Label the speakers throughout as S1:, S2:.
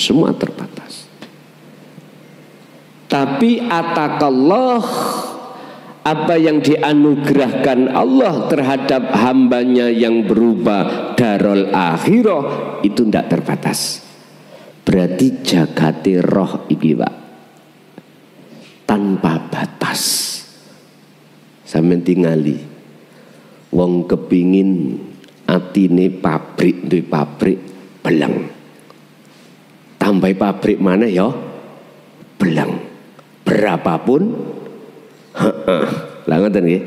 S1: semua terbatas. Tapi atakallah, apa yang dianugerahkan Allah terhadap hambanya yang berupa darul akhirah itu tidak terbatas. Berarti jagati roh iki Pak, tanpa batas. Sampeyan tingali wong kepingin atine pabrik, duwe pabrik belang, tambahi pabrik mana ya belang, berapapun lah ngoten nggih.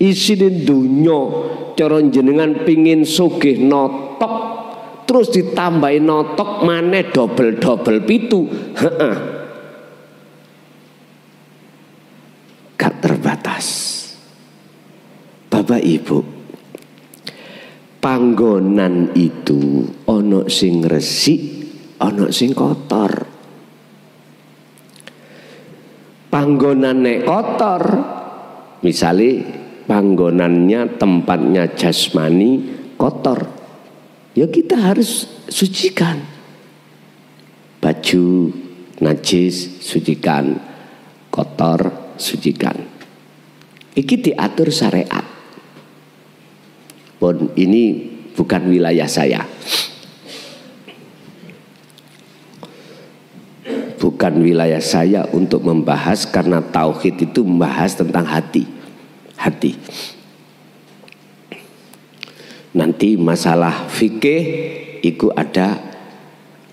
S1: Isine donya cara jenengan pingin sugih notok terus ditambahi notok maneh dobel-dobel pitu, gak terbatas. Bapak Ibu, panggonan itu ono sing resik, ono sing kotor. Panggonan nek kotor, misalnya panggonannya tempatnya jasmani kotor, ya kita harus sucikan. Baju najis sucikan, kotor sucikan. Iki diatur syariat. Pun ini bukan wilayah saya. Bukan wilayah saya untuk membahas, karena tauhid itu membahas tentang hati. Nanti masalah fikih itu ada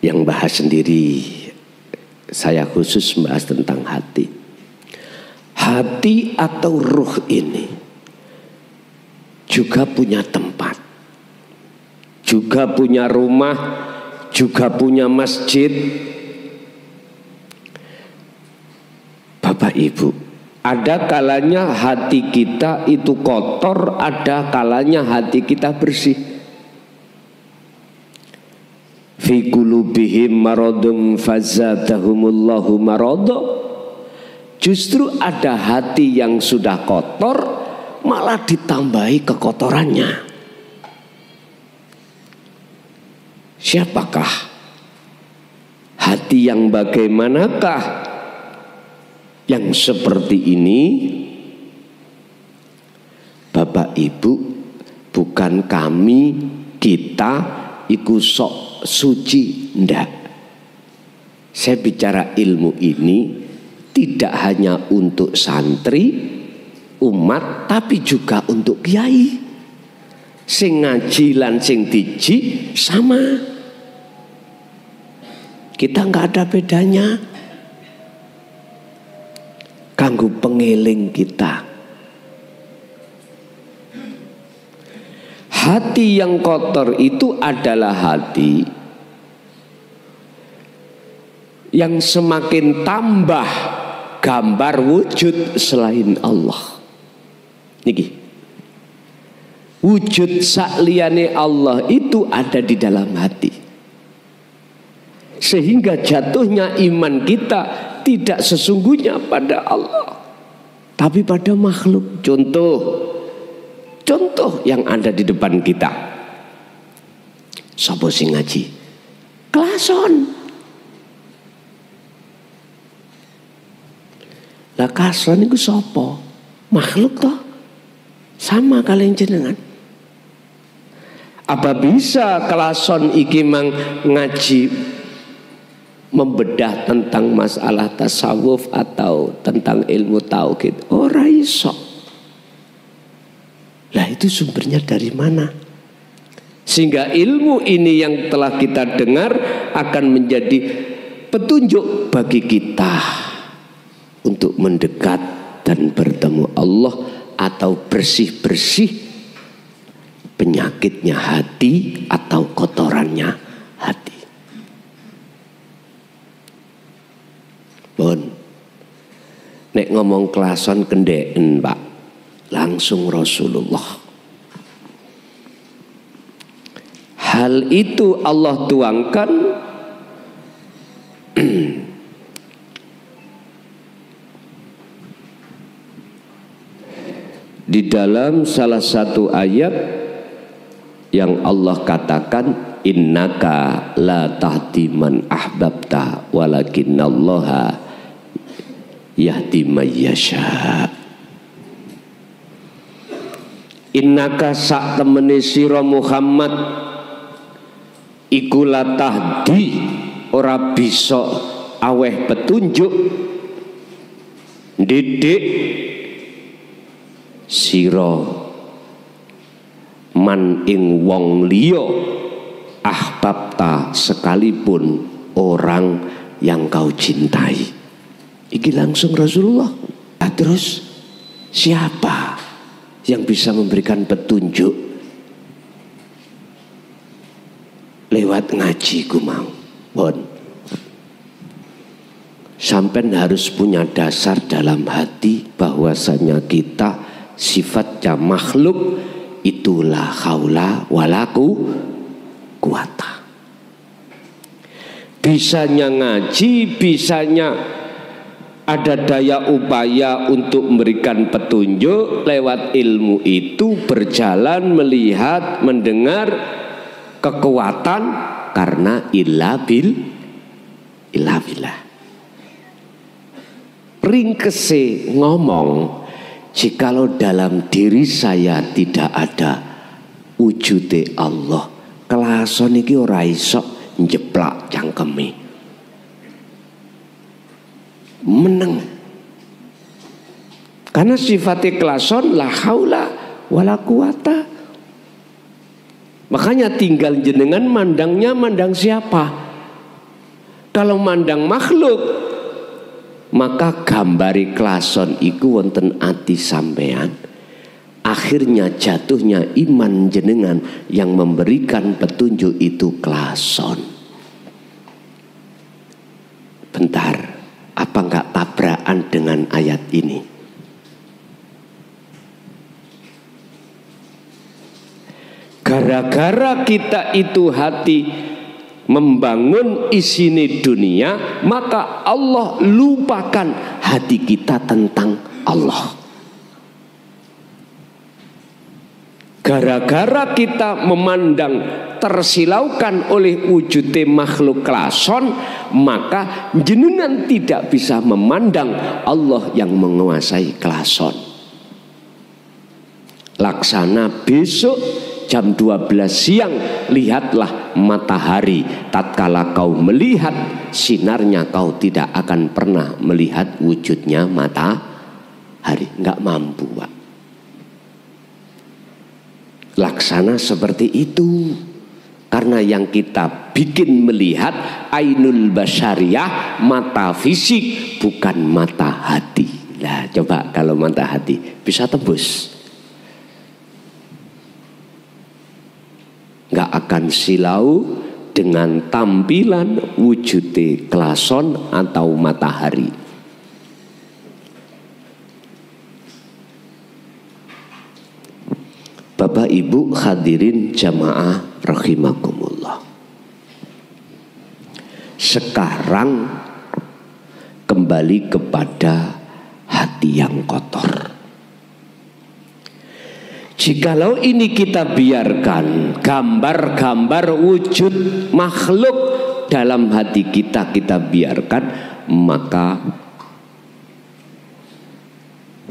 S1: yang bahas sendiri. Saya khusus membahas tentang hati. Hati atau ruh ini juga punya tempat, juga punya rumah, juga punya masjid. Bapak Ibu, ada kalanya hati kita itu kotor, ada kalanya hati kita bersih. Fi qulubihim maradun fazadahumullahu marada. Justru ada hati yang sudah kotor malah ditambahi kekotorannya. Siapakah? Hati yang bagaimanakah yang seperti ini? Bapak Ibu, bukan kami, kita iku sok suci, ndak. Saya bicara ilmu ini tidak hanya untuk santri, umat, tapi juga untuk kiai. Sing ngaji lan sing diji sama. Kita nggak ada bedanya. Kanggo pengeling kita. Hati yang kotor itu adalah hati yang semakin tambah gambar wujud selain Allah. Niki, wujud sakliyane Allah itu ada di dalam hati, sehingga jatuhnya iman kita tidak sesungguhnya pada Allah, tapi pada makhluk. Contoh yang ada di depan kita. Sopo sing ngaji? Klason. Lah klason itu sopo? Makhluk toh? Sama kalian jenengan. Apa bisa klason iki mang ngaji membedah tentang masalah tasawuf atau tentang ilmu tauhid? Ora iso. Lah itu sumbernya dari mana? Sehingga ilmu ini yang telah kita dengar akan menjadi petunjuk bagi kita untuk mendekat dan bertemu Allah, atau bersih-bersih penyakitnya hati atau kotorannya hati. Bon, nek ngomong klason kendeken Pak, langsung Rasulullah. Hal itu Allah tuangkan di dalam salah satu ayat yang Allah katakan, innaka la tahdi man ahbabta walakinallaha yahdi may yasha. Innaka sak temene sira Muhammad iku la tahdi, ora bisa aweh petunjuk didik sira man ing wong liya ahbabta, sekalipun orang yang kau cintai. Iki langsung Rasulullah. Nah, terus siapa yang bisa memberikan petunjuk? Lewat ngaji kumang. Bon. Sampai harus punya dasar dalam hati bahwasanya kita sifatnya makhluk, itulah haula walaku kuwata. Bisanya ngaji, bisanya ada daya upaya untuk memberikan petunjuk lewat ilmu itu, berjalan, melihat, mendengar, kekuatan karena illa billah. Ringkese ngomong, jikalau dalam diri saya tidak ada wujude Allah, kelason iki ora iso njeplak cangkeme. Meneng. Karena sifatnya kelason la haula wala quwata. Makanya tinggal jenengan mandangnya mandang siapa. Kalau mandang makhluk, maka gambari kelason iku wonten ati sampean. Akhirnya jatuhnya iman jenengan yang memberikan petunjuk itu kelason. Bentar, apa enggak tabrakan dengan ayat ini? Gara-gara kita itu hati membangun isini dunia, maka Allah lupakan hati kita tentang Allah. Gara-gara kita memandang tersilaukan oleh wujudnya makhluk kelason, maka jenengan tidak bisa memandang Allah yang menguasai kelason. Laksana besok jam 12 siang, lihatlah matahari. Tatkala kau melihat sinarnya, kau tidak akan pernah melihat wujudnya matahari. Enggak mampu, Pak. Laksana seperti itu. Karena yang kita bikin melihat ainul basyariyah, mata fisik, bukan mata hati. Nah, coba kalau mata hati bisa tembus, nggak akan silau dengan tampilan wujudnya kelason atau matahari. Bapak Ibu hadirin jamaah rahimakumullah. Sekarang kembali kepada hati yang kotor. Jikalau ini kita biarkan gambar-gambar wujud makhluk dalam hati kita, kita biarkan, maka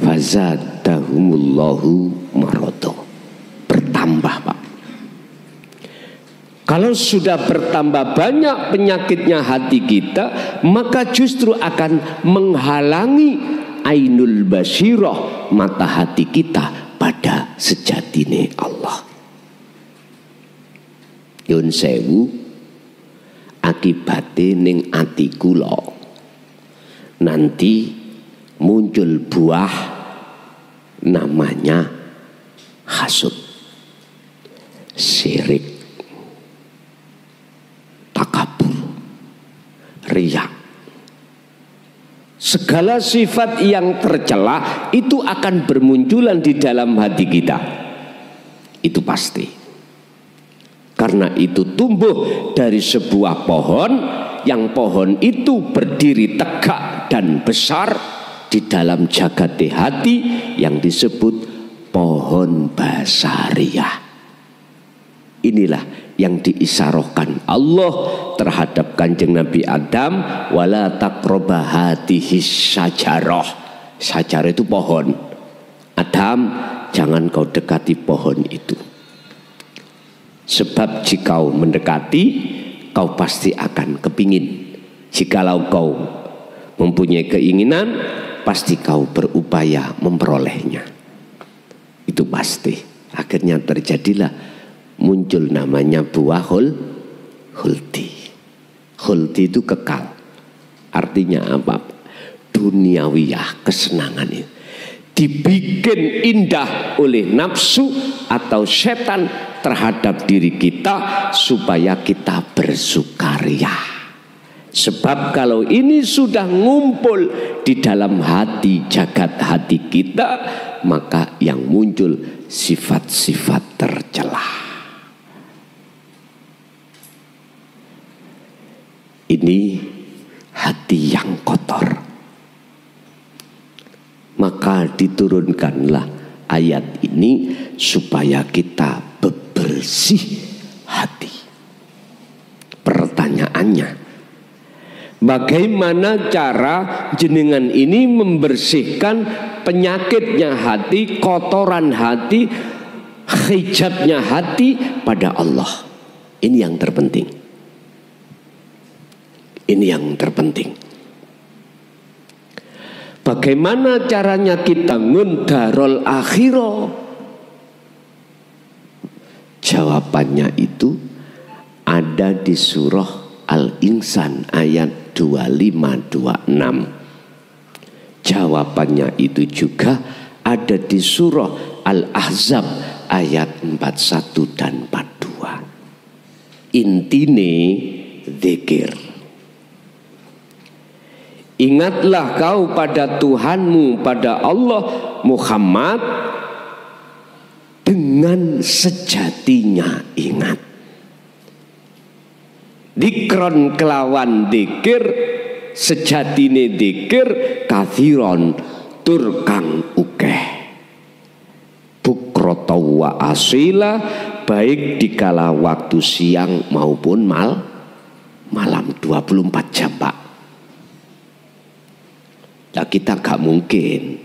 S1: fazadahumullahu marodo, bertambah, Pak. Kalau sudah bertambah banyak penyakitnya hati kita, maka justru akan menghalangi ainul basirah, mata hati kita pada sejatine Allah. Yun sewu, akibate ning ati kula nanti muncul buah namanya hasud, syirik, takabur, riya. Segala sifat yang tercela itu akan bermunculan di dalam hati kita. Itu pasti. Karena itu tumbuh dari sebuah pohon, yang pohon itu berdiri tegak dan besar di dalam jagat hati yang disebut pohon basariyah. Inilah yang diisyarahkan Allah terhadap Kanjeng Nabi Adam, wala taqraba hadhihi syajarah. Syajarah itu pohon. Adam, jangan kau dekati pohon itu. Sebab jika kau mendekati, kau pasti akan kepingin. Jikalau kau mempunyai keinginan, pasti kau berupaya memperolehnya. Itu pasti. Akhirnya terjadilah muncul namanya buah khuldi. Khuldi itu kekal. Artinya apa? Duniawiyah, kesenangan itu dibikin indah oleh nafsu atau setan terhadap diri kita supaya kita bersukaria. Sebab kalau ini sudah ngumpul di dalam hati, jagat hati kita, maka yang muncul sifat-sifat tercela. Ini hati yang kotor. Maka diturunkanlah ayat ini supaya kita bersih hati. Pertanyaannya, bagaimana cara jenengan ini membersihkan penyakitnya hati, kotoran hati, hijabnya hati pada Allah? Ini yang terpenting. Ini yang terpenting. Bagaimana caranya kita ngundarul akhirah? Jawabannya itu ada di surah Al-Insan ayat 25-26. Jawabannya itu juga ada di surah Al-Ahzab ayat 41 dan 42. Intine zikir. Ingatlah kau pada Tuhanmu, pada Allah Muhammad, dengan sejatinya ingat. Dikron kelawan dikir, sejatine dikir, kathiron turkang ukeh. Bukroto wa asila, baik dikala waktu siang maupun malam 24 jam Pak. Nah, kita gak mungkin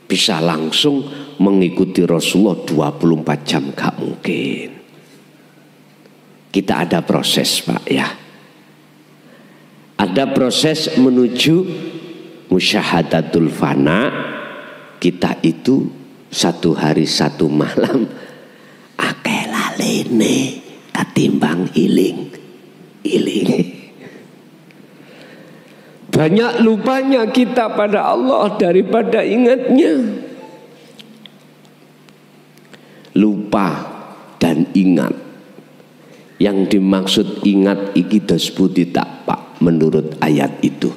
S1: bisa langsung mengikuti Rasulullah 24 jam, gak mungkin. Kita ada proses Pak ya. Ada proses menuju musyahadatul fana. Kita itu 1 hari 1 malam akeh lalene katimbang iling. Banyak lupanya kita pada Allah daripada ingatnya. Lupa dan ingat. Yang dimaksud ingat iki disebut tak Pak menurut ayat itu.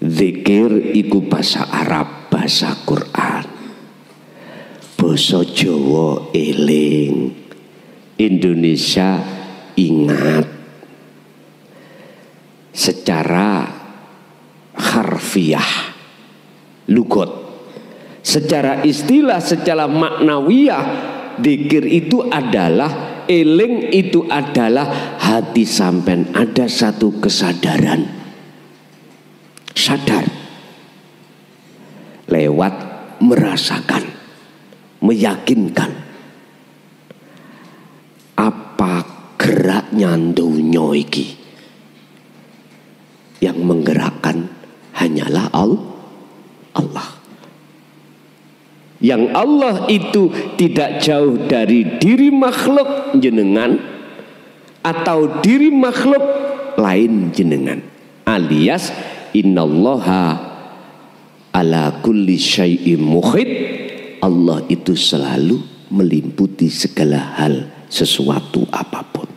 S1: Zikir iku bahasa Arab, bahasa Quran. Basa Jawa eling, Indonesia ingat. Secara harfiah lugot, secara istilah, secara maknawiyah, dzikir itu adalah, eling itu adalah hati sampean ada satu kesadaran, sadar lewat merasakan, meyakinkan apa geraknya dunya iki. Yang menggerakkan hanyalah Allah. Yang Allah itu tidak jauh dari diri makhluk jenengan atau diri makhluk lain jenengan. Alias innallaha ala kulli syai'in muhit. Allah itu selalu meliputi segala hal, sesuatu apapun.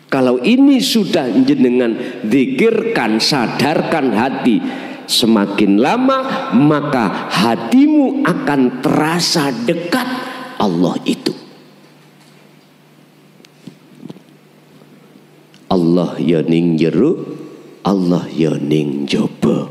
S1: Kalau ini sudah jenengan zikirkan, sadarkan hati, semakin lama maka hatimu akan terasa dekat Allah itu. Allah ya ning jero, Allah ya ning jaba.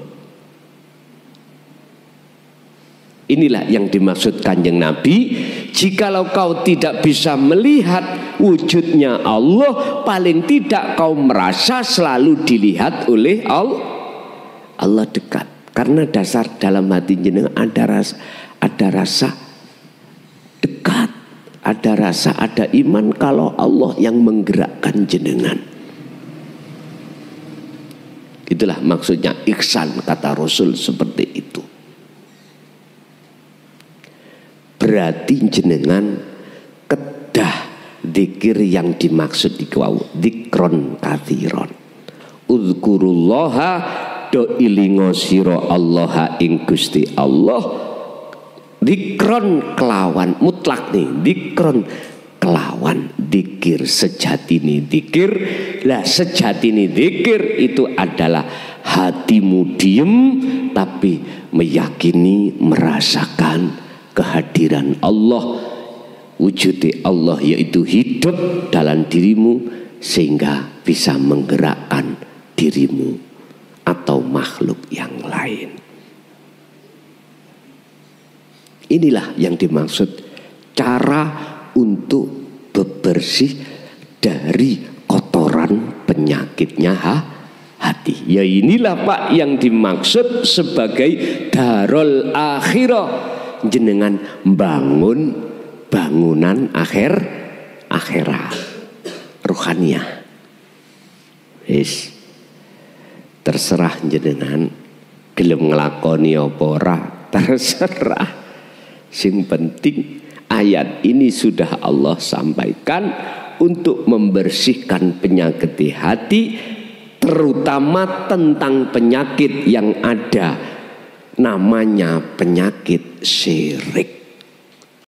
S1: Inilah yang dimaksud Kanjeng Nabi. Jikalau kau tidak bisa melihat wujudnya Allah, paling tidak kau merasa selalu dilihat oleh Allah. Allah dekat. Karena dasar dalam hati jenengan ada rasa dekat, ada rasa, ada iman kalau Allah yang menggerakkan jenengan. Itulah maksudnya ihsan, kata Rasul seperti itu. Berarti jenengan kedah zikir yang dimaksud dikau zikron kathiron. Uzkurullaha do ilingo siro Allah ing Gusti Allah. Zikron kelawan mutlak nih, zikron kelawan zikir sejatine zikir. Lah sejatine zikir itu adalah hatimu diem tapi meyakini, merasakan kehadiran Allah, wujud Allah yaitu hidup dalam dirimu sehingga bisa menggerakkan dirimu atau makhluk yang lain. Inilah yang dimaksud cara untuk bebersih dari kotoran penyakitnya hati. Ya inilah Pak yang dimaksud sebagai darul akhirah. Jenengan bangun bangunan akhirat rohaniah. Wis terserah jenengan gelem nglakoni apa ora, terserah. Sing penting ayat ini sudah Allah sampaikan untuk membersihkan penyakit di hati, terutama tentang penyakit yang ada namanya penyakit syirik.